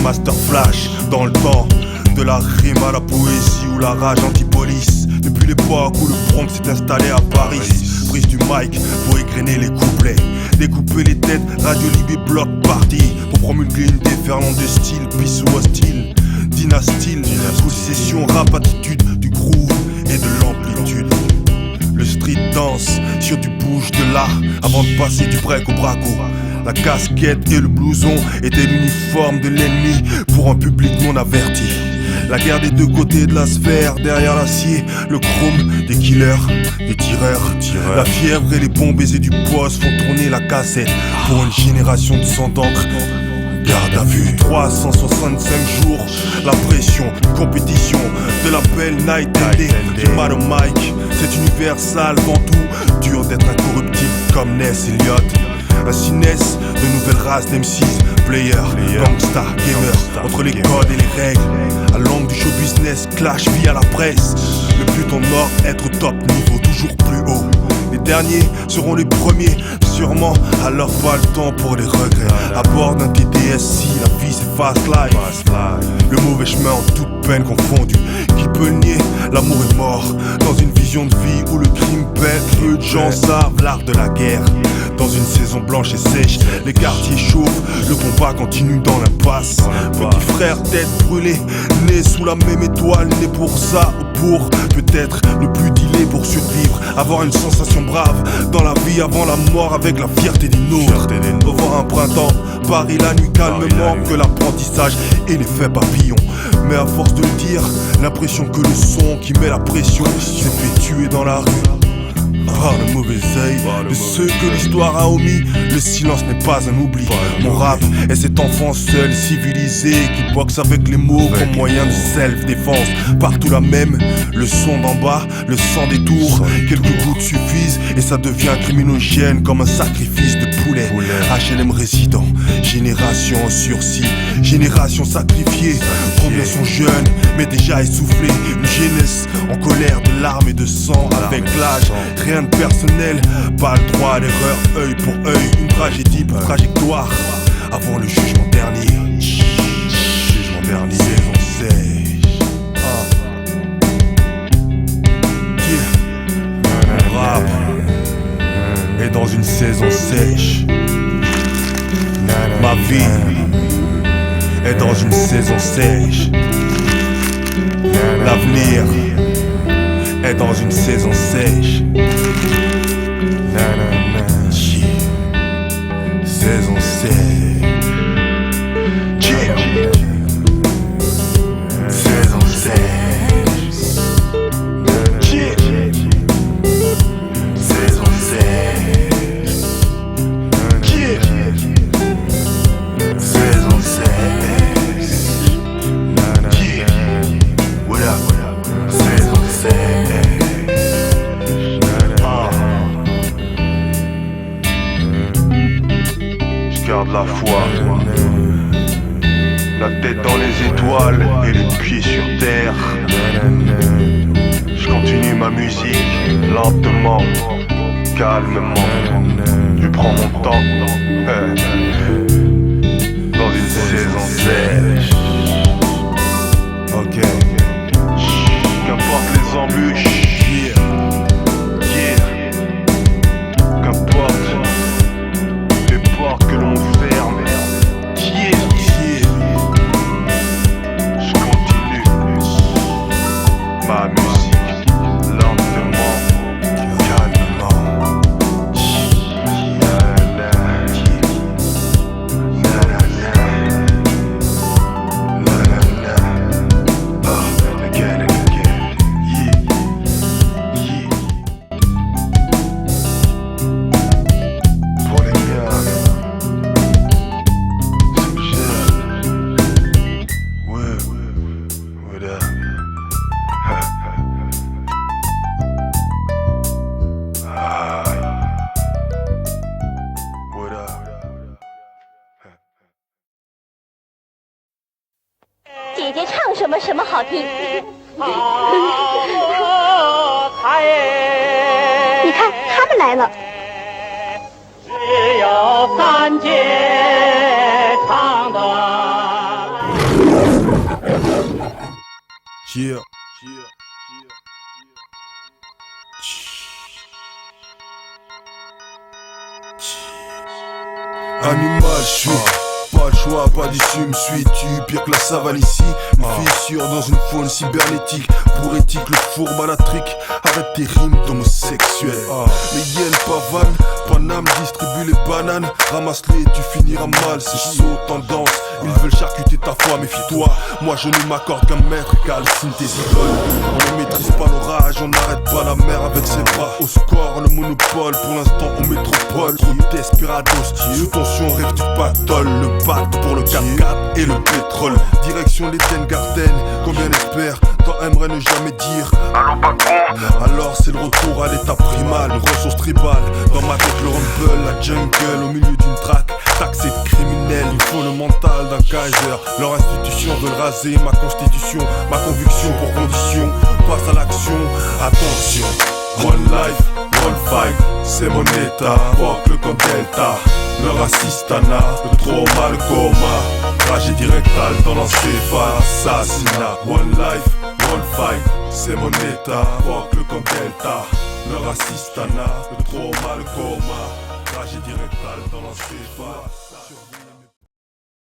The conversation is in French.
Master Flash dans le temps. De la rime à la poésie ou la rage anti-police. Depuis l'époque où le Bronx s'est installé à Paris. Prise du mic pour égrainer les couplets. Découper les têtes, Radio Libé bloc party. Pour promulguer une déferlante de style, peace ou hostile. Dynastyle, possession, rap, attitude, du groove et de l'amplitude. Le street dance sur du bouge de là. Avant de passer du break au braco. La casquette et le blouson étaient l'uniforme de l'ennemi pour un public non averti. La guerre des deux côtés de la sphère, derrière l'acier, le chrome des killers, des tireurs. La fièvre et les bons baisers du poste font tourner la cassette pour une génération de sang d'encre. Garde à vue, 365 jours, la pression, compétition, de la belle night and day, du mal au mic, c'est universal avant tout, dur d'être incorruptible comme Ness Elliott. Ainsi naissent de nouvelles races d'M6, players, gangsta, gamers, entre les codes et les règles. À l'angle du show business, clash via la presse. Le but en or, être top niveau, toujours plus haut. Les derniers seront les premiers, sûrement, alors pas le temps pour les regrets. À bord d'un TTSI, la vie c'est fast life. Le mauvais chemin en toute peine confondue. Qui peut le nier, l'amour est mort. Dans une vision de vie où le crime pète, peu de gens savent l'art de la guerre. Dans une saison blanche et sèche, les quartiers chauffent, le combat continue dans l'impasse. Petit frère, tête brûlée, né sous la même étoile, né pour ça ou pour peut-être ne plus dealer pour survivre. Avoir une sensation brave dans la vie avant la mort avec la fierté des nôtres. Revoir un printemps, Paris la nuit calmement, que l'apprentissage et l'effet papillon. Mais à force de le dire, l'impression que le son qui met la pression s'est fait tuer dans la rue. Ah, le mauvais œil de ceux que l'histoire a omis. Le silence n'est pas un oubli. Mon rap est cet enfant seul, civilisé, qui boxe avec les mots comme moyen de self-défense. Partout la même, le son d'en bas, le sang des tours. Quelques gouttes suffisent et ça devient criminogène comme un sacrifice de poulet. HLM résident, génération en sursis, génération sacrifiée. Combien sont jeunes mais déjà essoufflés. Une jeunesse en colère de larmes et de sang. Avec l'âge, rien de personnel, pas le droit à l'erreur, œil pour œil, une tragédie pour trajectoire. Avant le jugement dernier, saison 16. Mon rap est dans une saison sèche. Ma vie est dans une saison sèche. L'avenir est dans une saison sèche. Saison sèche. Saison sèche. Saison sèche. Saison sèche. What up? Saison sèche. Je garde la foi, la tête dans les étoiles et les pieds sur terre. Je continue ma musique lentement, calmement. Je prends mon temps dans une saison sèche. Ok, qu'importe les embûches. Que l'on ferme, je continue ma musique lentement, calmement. Pour les gars.姐姐唱什么什么好听。你看他们来了。只有三姐唱的。Yeah. Animal, je suis. Pas de choix, pas d'issue, me suis-tu pire que la savane ici? Une fissure dans une faune cybernétique. Pour éthique, le fourbe à la trique. Arrête tes rimes d'homosexuel. Les hyènes pavanes, Paname distribue les bananes. Ramasse-les, tu finiras mal, c'est chaud tendance. Ils veulent charcuter ta foi, méfie-toi. Moi je ne m'accorde qu'un maître, calcine tes idoles. On ne maîtrise pas l'orage, on n'arrête pas la mer avec ses bras. Au score, le monopole, pour l'instant en métropole. Trop de desperados, sous tension, rêve du pactole. Le pacte pour le 4x4 et le pétrole. Direction l'Eden Garden, combien espèrent? T'en aimerais ne jamais dire allô patron. Alors c'est le retour à l'état primal, ressources tribales. Dans ma tête le rumble, la jungle au milieu d'une traque. Taxé de criminels, il faut le mental d'un Kaiser. Leur institution veut raser ma constitution. Ma conviction pour condition, passe à l'action, attention. One life, one fight, c'est mon état. Boucle comme Delta, le racistana, le trauma, le coma. Tragédie rectale dans l'encéphale, assassinat. One life, one fight, c'est mon état. Boucle comme Delta, le racistana, le trauma, le coma. Tragédie rectale dans l'encéphale.